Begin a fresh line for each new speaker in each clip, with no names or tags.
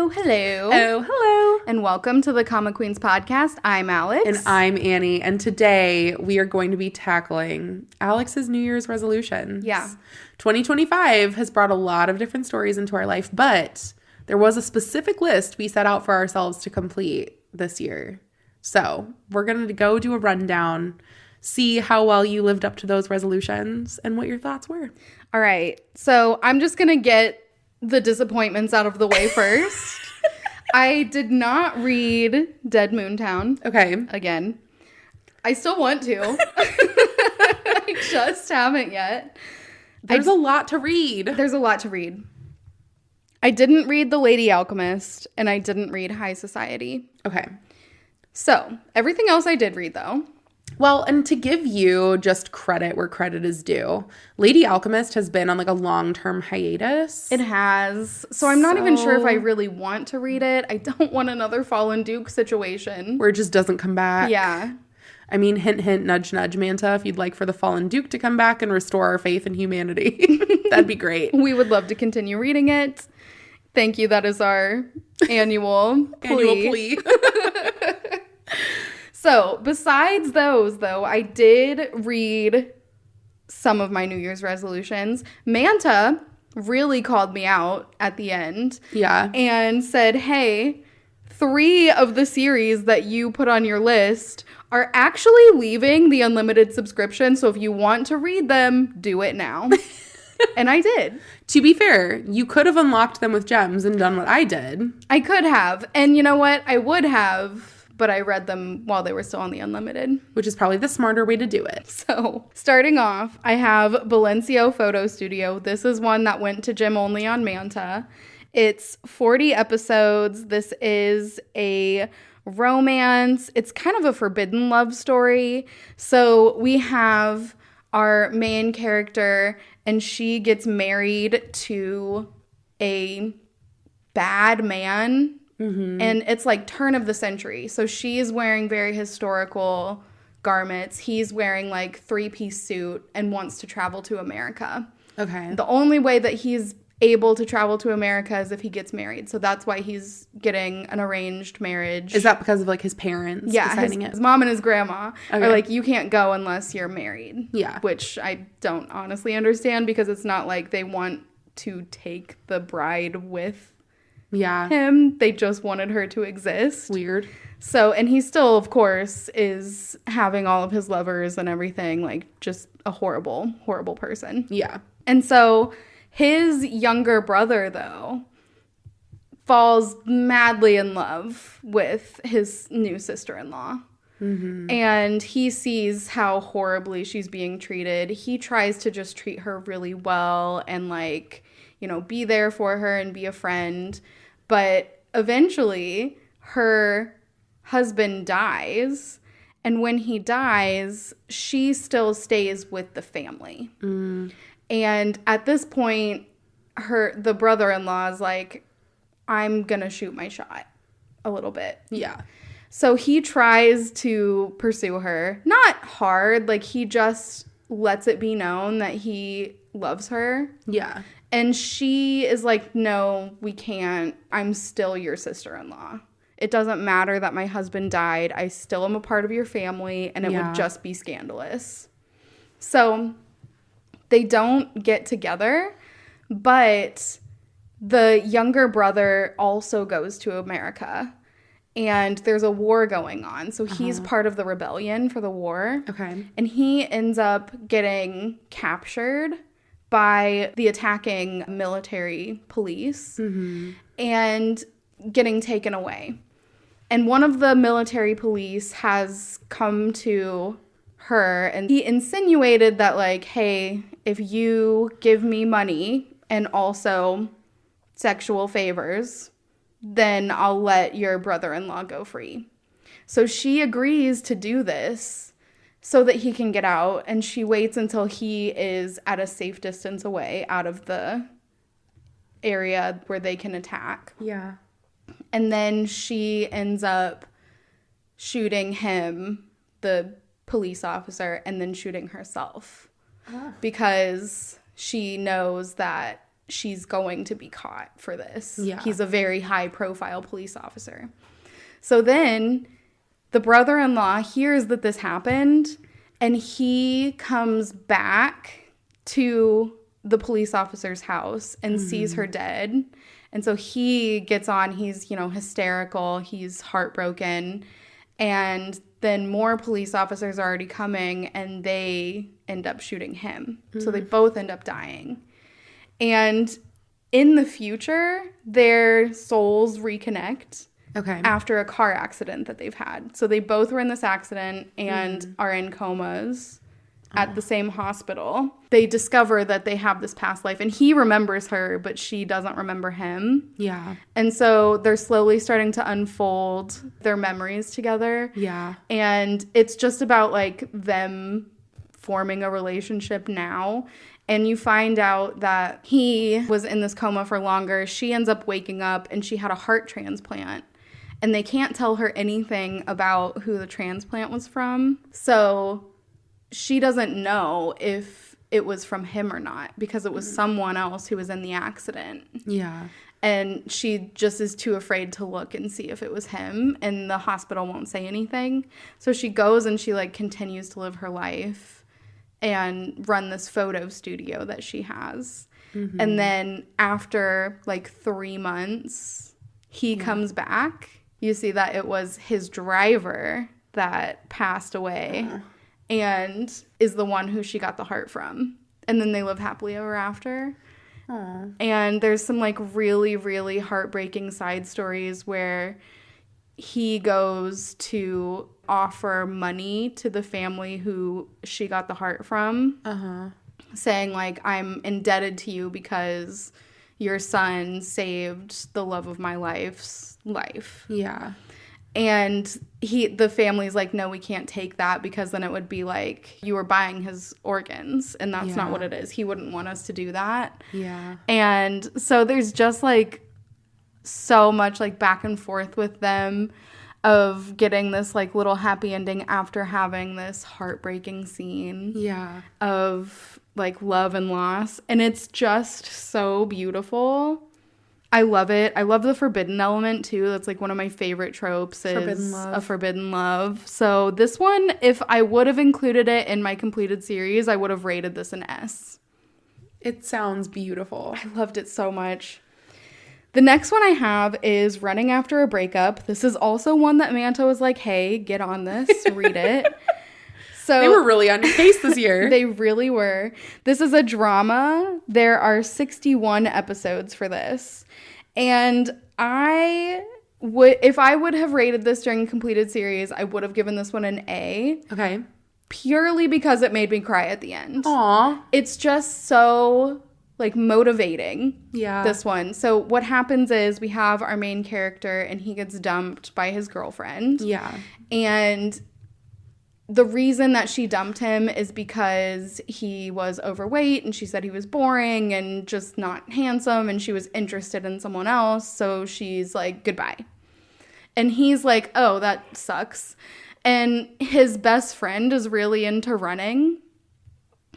Oh, hello.
Oh, hello.
And welcome to the Comic Queens podcast. I'm Alex.
And I'm Annie. And today we are going to be tackling Alex's New Year's resolutions.
Yeah.
2025 has brought a lot of different stories into our life, but there was a specific list we set out for ourselves to complete this year. So we're going to go do a rundown, see how well you lived up to those resolutions and what your thoughts were.
All right. So I'm just going to get the disappointments out of the way first. I did not read Dead Moon Town.
Okay.
Again. I still want to. I just haven't yet.
There's a lot to read.
There's a lot to read. I didn't read The Lady Alchemist, and I didn't read High Society.
Okay.
So, everything else I did read, though.
Well, and to give you just credit where credit is due, Lady Alchemist has been on like a long-term hiatus.
It has. So I'm not even sure if I really want to read it. I don't want another Fallen Duke situation.
Where it just doesn't come back.
Yeah.
I mean, hint, hint, nudge, nudge, Manta, if you'd like for the Fallen Duke to come back and restore our faith in humanity. That'd be great.
We would love to continue reading it. Thank you. That is our annual plea. So, besides those, though, I did read some of my New Year's resolutions. Manta really called me out at the end.
Yeah.
And said, hey, 3 of the series that you put on your list are actually leaving the unlimited subscription. So if you want to read them, do it now. And I did.
To be fair, you could have unlocked them with gems and done what I did.
I could have. And you know what? I would have. But I read them while they were still on the unlimited.
Which is probably the smarter way to do it.
So, starting off, I have Bullanseo Photo Studio. This is one that went to Gym only on Manta. It's 40 episodes. This is a romance. It's kind of a forbidden love story. So, we have our main character, and she gets married to a bad man. Mm-hmm. And it's like turn of the century. So she's wearing very historical garments. He's wearing like 3-piece suit and wants to travel to America.
Okay.
The only way that he's able to travel to America is if he gets married. So that's why he's getting an arranged marriage.
Is that because of like his parents deciding
his mom and his grandma are like, you can't go unless you're married.
Yeah.
Which I don't honestly understand because it's not like they want to take the bride with him. They just wanted her to exist.
Weird.
So, and he still, of course, is having all of his lovers and everything, like just a horrible, horrible person.
Yeah.
And so his younger brother, though, falls madly in love with his new sister-in-law. Mm-hmm. And he sees how horribly she's being treated. He tries to just treat her really well and like, you know, be there for her and be a friend. But eventually her husband dies. And when he dies, she still stays with the family. Mm. And at this point, the brother-in-law is like, I'm going to shoot my shot a little bit.
Yeah.
So he tries to pursue her. Not hard. Like, he just lets it be known that he loves her.
Yeah.
And she is like, no, we can't. I'm still your sister-in-law. It doesn't matter that my husband died. I still am a part of your family, and it would just be scandalous. So they don't get together, but the younger brother also goes to America, and there's a war going on. So he's part of the rebellion for the war. Okay. And he ends up getting captured by the attacking military police and getting taken away. And one of the military police has come to her and he insinuated that like, hey, if you give me money and also sexual favors, then I'll let your brother-in-law go free. So she agrees to do this so that he can get out, and she waits until he is at a safe distance away out of the area where they can attack.
Yeah.
And then she ends up shooting him, the police officer, and then shooting herself. Because she knows that she's going to be caught for this.
Yeah.
He's a very high-profile police officer. So then the brother-in-law hears that this happened, and he comes back to the police officer's house and sees her dead. And so he gets on, he's, hysterical, he's heartbroken. And then more police officers are already coming, and they end up shooting him. So they both end up dying. And in the future, their souls reconnect.
Okay.
After a car accident that they've had. So they both were in this accident and are in comas at the same hospital. They discover that they have this past life, and he remembers her, but she doesn't remember him.
Yeah.
And so they're slowly starting to unfold their memories together.
Yeah.
And it's just about, like, them forming a relationship now. And you find out that he was in this coma for longer. She ends up waking up, and she had a heart transplant. And they can't tell her anything about who the transplant was from. So she doesn't know if it was from him or not, because it was someone else who was in the accident.
Yeah.
And she just is too afraid to look and see if it was him. And the hospital won't say anything. So she goes and she, like, continues to live her life and run this photo studio that she has. And then after, like, 3 months, he comes back. You see that it was his driver that passed away and is the one who she got the heart from. And then they live happily ever after. And there's some, like, really, really heartbreaking side stories where he goes to offer money to the family who she got the heart from, saying, like, I'm indebted to you because your son saved the love of my life's life.
Yeah.
And the family's like, no, we can't take that, because then it would be like you were buying his organs, and that's not what it is. He wouldn't want us to do that.
Yeah.
And so there's just, like, so much, like, back and forth with them of getting this, like, little happy ending after having this heartbreaking scene.
Yeah.
Of, like, love and loss. And it's just so beautiful. I love it. I love the forbidden element, too. That's, like, one of my favorite tropes is a forbidden love. So this one, if I would have included it in my completed series, I would have rated this an S.
It sounds beautiful.
I loved it so much. The next one I have is Running After a Breakup. This is also one that Manta was like, hey, get on this, read it. So
they were really on your case this year.
They really were. This is a drama. There are 61 episodes for this. And if I would have rated this during completed series, I would have given this one an A.
Okay.
Purely because it made me cry at the end.
Aw.
It's just so, like, motivating.
Yeah.
This one. So what happens is we have our main character, and he gets dumped by his girlfriend.
Yeah.
And the reason that she dumped him is because he was overweight, and she said he was boring and just not handsome, and she was interested in someone else. So she's like, goodbye. And he's like, oh, that sucks. And his best friend is really into running.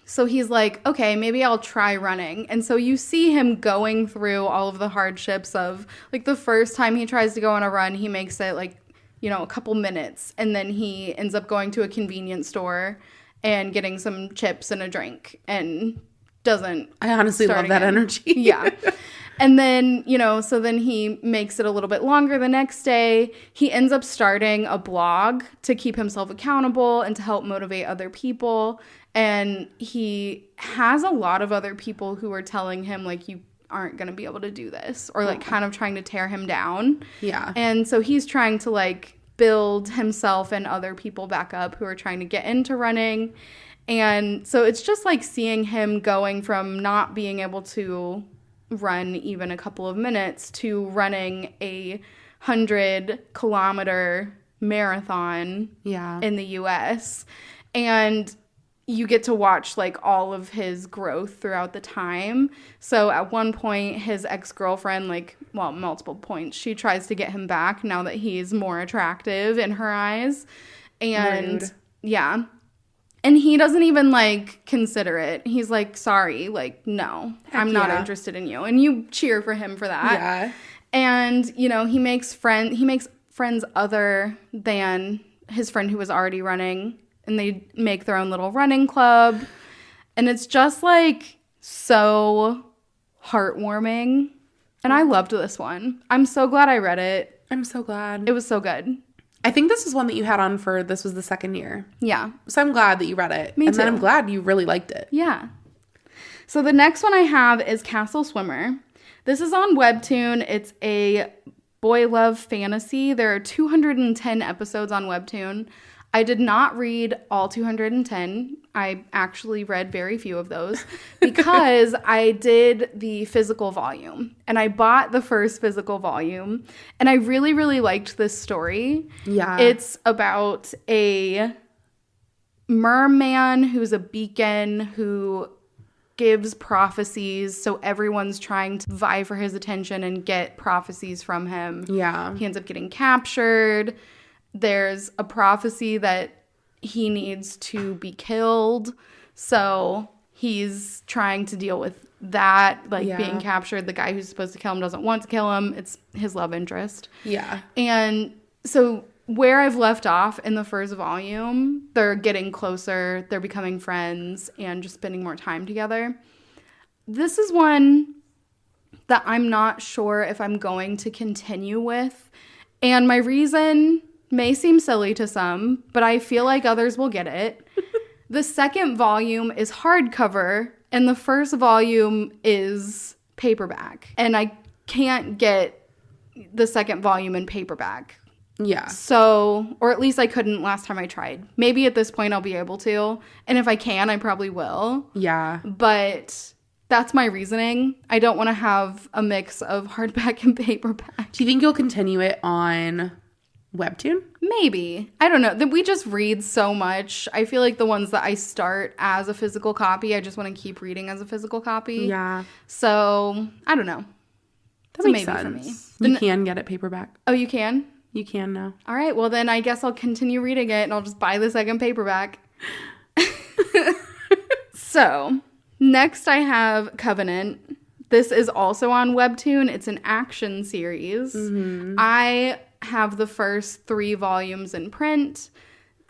So he's like, okay, maybe I'll try running. And so you see him going through all of the hardships of, like, the first time he tries to go on a run, he makes it, like, a couple minutes. And then he ends up going to a convenience store and getting some chips and a drink and doesn't.
I honestly love that energy.
Yeah. And then, so then he makes it a little bit longer the next day. He ends up starting a blog to keep himself accountable and to help motivate other people. And he has a lot of other people who are telling him, like, you aren't going to be able to do this, or, like, kind of trying to tear him down.
Yeah.
And so he's trying to, like, build himself and other people back up who are trying to get into running. And so it's just, like, seeing him going from not being able to run even a couple of minutes to running a 100-kilometer marathon in the US. And you get to watch, like, all of his growth throughout the time. So at one point, his ex-girlfriend, multiple points, she tries to get him back now that he's more attractive in her eyes. And
rude.
Yeah. And he doesn't even, like, consider it. He's like, sorry, like, no, I'm not interested in you. And you cheer for him for that.
Yeah.
And, you know, he makes friends other than his friend who was already running. And they make their own little running club. And it's just, like, so heartwarming. And I loved this one. I'm so glad I read it.
I'm so glad.
It was so good.
I think this is one that you had on for, this was the second year.
Yeah.
So I'm glad that you read it.
Me too.
And then I'm glad you really liked it.
Yeah. So the next one I have is Castle Swimmer. This is on Webtoon. It's a boy love fantasy. There are 210 episodes on Webtoon. I did not read all 210. I actually read very few of those because I did the physical volume. And I bought the first physical volume. And I really, really liked this story.
Yeah.
It's about a merman who's a beacon who gives prophecies. So everyone's trying to vie for his attention and get prophecies from him.
Yeah.
He ends up getting captured. There's a prophecy that he needs to be killed. So he's trying to deal with that, like being captured. The guy who's supposed to kill him doesn't want to kill him. It's his love interest.
Yeah.
And so where I've left off in the first volume, they're getting closer. They're becoming friends and just spending more time together. This is one that I'm not sure if I'm going to continue with. And my reason may seem silly to some, but I feel like others will get it. The second volume is hardcover, and the first volume is paperback. And I can't get the second volume in paperback.
Yeah.
So, or at least I couldn't last time I tried. Maybe at this point I'll be able to. And if I can, I probably will.
Yeah.
But that's my reasoning. I don't want to have a mix of hardback and paperback.
Do you think you'll continue it on Webtoon?
Maybe. I don't know. We just read so much. I feel like the ones that I start as a physical copy, I just want to keep reading as a physical copy.
Yeah.
So, I don't know.
That makes sense. For me. You can get it paperback.
Oh, you can?
You can now.
All right. Well, then I guess I'll continue reading it and I'll just buy the second paperback. So, next I have Covenant. This is also on Webtoon. It's an action series. Mm-hmm. I have the first 3 volumes in print.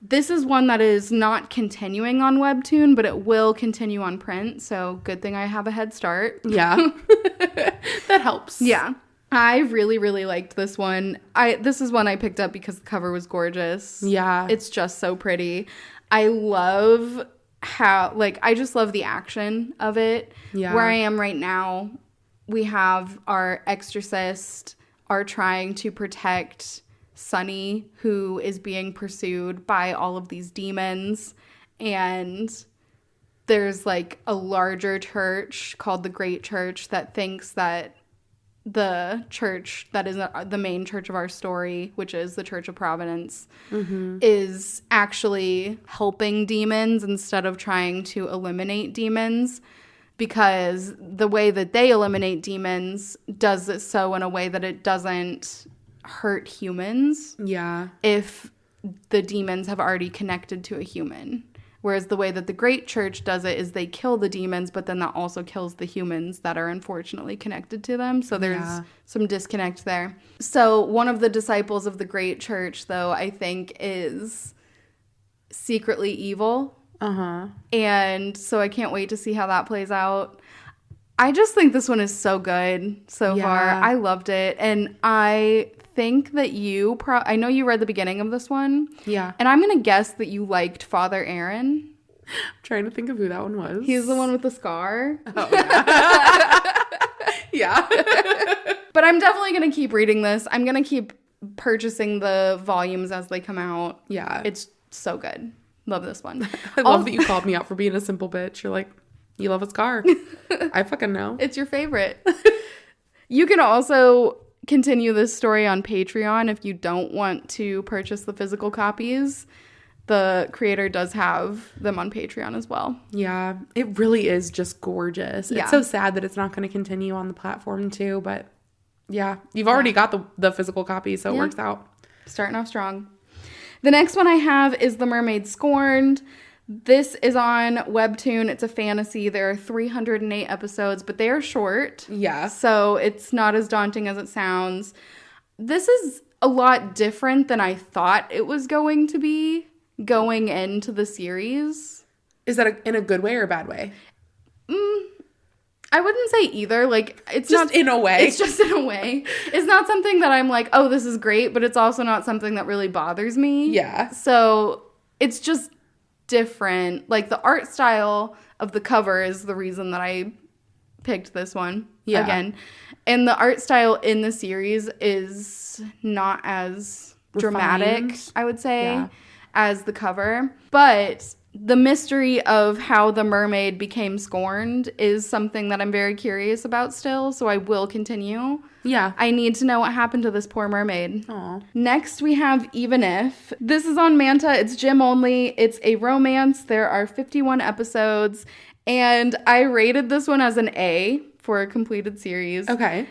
This is one that is not continuing on Webtoon, but it will continue on print. So, good thing I have a head start.
Yeah. That helps.
Yeah. I really, really liked this one. This is one I picked up because the cover was gorgeous.
Yeah.
It's just so pretty. I love how, like, I just love the action of it.
Yeah.
Where I am right now, we have our exorcist are trying to protect Sunny, who is being pursued by all of these demons. And there's, like, a larger church called the Great Church that thinks that the church that is the main church of our story, which is the Church of Providence, mm-hmm. is actually helping demons instead of trying to eliminate demons, because the way that they eliminate demons does it so in a way that it doesn't hurt humans.
Yeah.
If the demons have already connected to a human. Whereas the way that the Great Church does it is they kill the demons, but then that also kills the humans that are unfortunately connected to them. So there's some disconnect there. So one of the disciples of the Great Church, though, I think is secretly evil.
Uh-huh.
And so I can't wait to see how that plays out. I just think this one is so good so far. I loved it. And I think that I know you read the beginning of this one.
Yeah.
And I'm going to guess that you liked Father Aaron.
I'm trying to think of who that one was.
He's the one with the scar.
Oh, yeah. Yeah.
But I'm definitely going to keep reading this. I'm going to keep purchasing the volumes as they come out.
Yeah.
It's so good. Love this one.
I love that you called me out for being a simple bitch. You're like, you love a scar. I fucking know.
It's your favorite. You can also continue this story on Patreon if you don't want to purchase the physical copies. The creator does have them on Patreon as well.
Yeah, it really is just gorgeous.
Yeah.
It's so sad that it's not going to continue on the platform too, but yeah, you've already got the physical copy, so it works out.
Starting off strong. The next one I have is The Mermaid Scorned. This is on Webtoon. It's a fantasy. There are 308 episodes, but they are short.
Yeah.
So it's not as daunting as it sounds. This is a lot different than I thought it was going to be going into the series.
Is that in a good way or a bad way?
I wouldn't say either. Like, it's
just
not
in a way.
It's just in a way. It's not something that I'm like, oh, this is great, but it's also not something that really bothers me.
Yeah.
So it's just different. Like, the art style of the cover is the reason that I picked this one again. And the art style in the series is not as dramatic, I would say, as the cover. But the mystery of how the mermaid became scorned is something that I'm very curious about still, so I will continue.
Yeah.
I need to know what happened to this poor mermaid.
Aww.
Next, we have Even If. This is on Manta. It's Jim only. It's a romance. There are 51 episodes, and I rated this one as an A for a completed series.
Okay.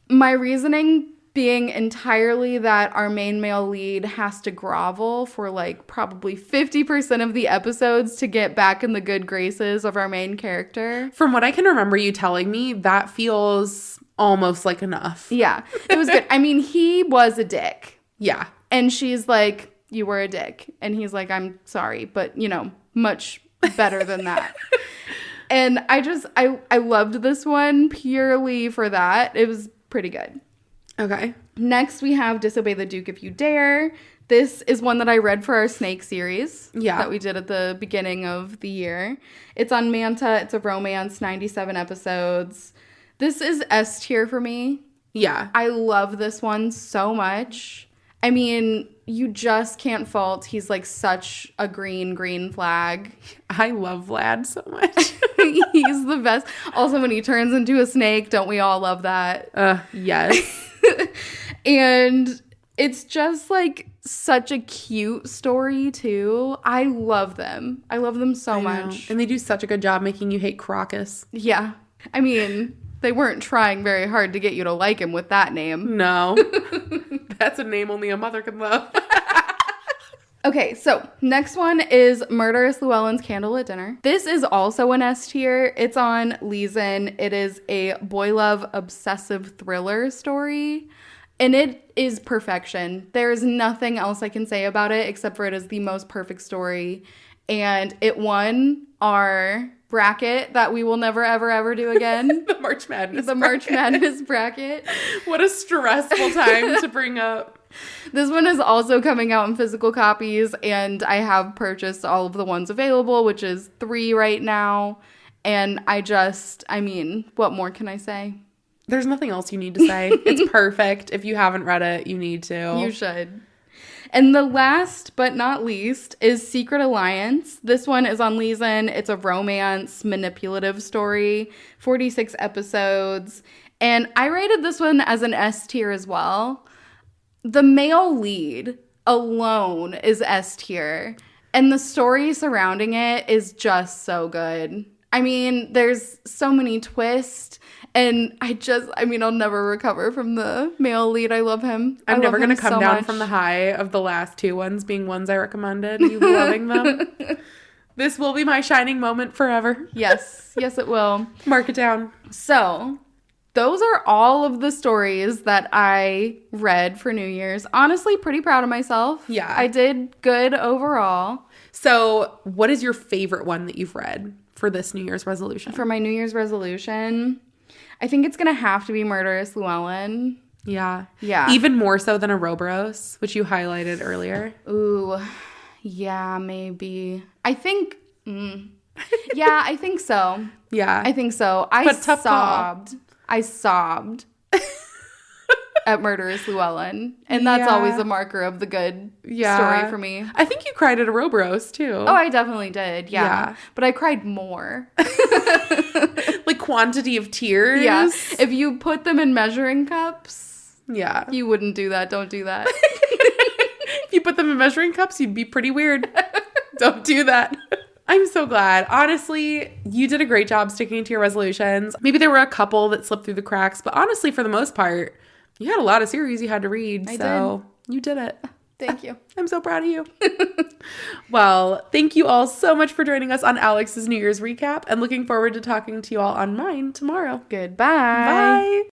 My reasoning being entirely that our main male lead has to grovel for like probably 50% of the episodes to get back in the good graces of our main character.
From what I can remember you telling me, that feels almost like enough.
Yeah, it was good. I mean, he was a dick.
Yeah.
And she's like, you were a dick. And he's like, I'm sorry, but you know, much better than that. And I loved this one purely for that. It was pretty good.
Okay.
Next, we have Disobey the Duke If You Dare. This is one that I read for our Snake series that we did at the beginning of the year. It's on Manta. It's a romance, 97 episodes. This is S tier for me.
Yeah.
I love this one so much. I mean, you just can't fault. He's like such a green flag.
I love Vlad so much.
He's the best. Also, when he turns into a snake, don't we all love that?
Yes.
And it's just like such a cute story too. I love them. I love them so much.
And they do such a good job making you hate Crocus.
Yeah. I mean, they weren't trying very hard to get you to like him with that name.
No. That's a name only a mother can love.
Okay, so next one is Murderous, Lewellyn's Candlelit Dinner. This is also an S tier. It's on Leeson. It is a boy love obsessive thriller story, and it is perfection. There is nothing else I can say about it except for it is the most perfect story, and it won our bracket that we will never, ever do again.
The March Madness
March Madness bracket.
What a stressful time to bring up.
This one is also coming out in physical copies, and I have purchased all of the ones available, which is 3 right now. And I mean, what more can I say?
There's nothing else you need to say. It's perfect. If you haven't read it, you need to.
You should. And the last but not least is Secret Alliance. This one is on Leeson. It's a romance, manipulative story, 46 episodes. And I rated this one as an S tier as well. The male lead alone is S tier, and the story surrounding it is just so good. I mean, there's so many twists, and I'll never recover from the male lead. I love him.
I'm never going to come down from the high of the last 2 ones being ones I recommended. You loving them. This will be my shining moment forever.
Yes, it will.
Mark it down.
So those are all of the stories that I read for New Year's. Honestly, pretty proud of myself.
Yeah.
I did good overall.
So what is your favorite one that you've read for this New Year's resolution?
For my New Year's resolution, I think it's going to have to be Murderous, Lewellyn.
Yeah.
Yeah.
Even more so than Ouroboros, which you highlighted earlier.
Ooh. Yeah, maybe. I think... yeah, I think so.
Yeah.
I think so. I sobbed at Murderous Llewellyn. And that's always a marker of the good story for me.
I think you cried at Ouroboros too.
Oh, I definitely did. Yeah. But I cried more.
Like quantity of tears?
Yeah. If you put them in measuring cups,
yeah,
you wouldn't do that. Don't do that.
If you put them in measuring cups, you'd be pretty weird. Don't do that. I'm so glad. Honestly, you did a great job sticking to your resolutions. Maybe there were a couple that slipped through the cracks, but honestly, for the most part, you had a lot of series you had to read. You did it.
Thank you.
I'm so proud of you. Well, thank you all so much for joining us on Alex's New Year's recap and looking forward to talking to you all on mine tomorrow.
Goodbye.
Bye.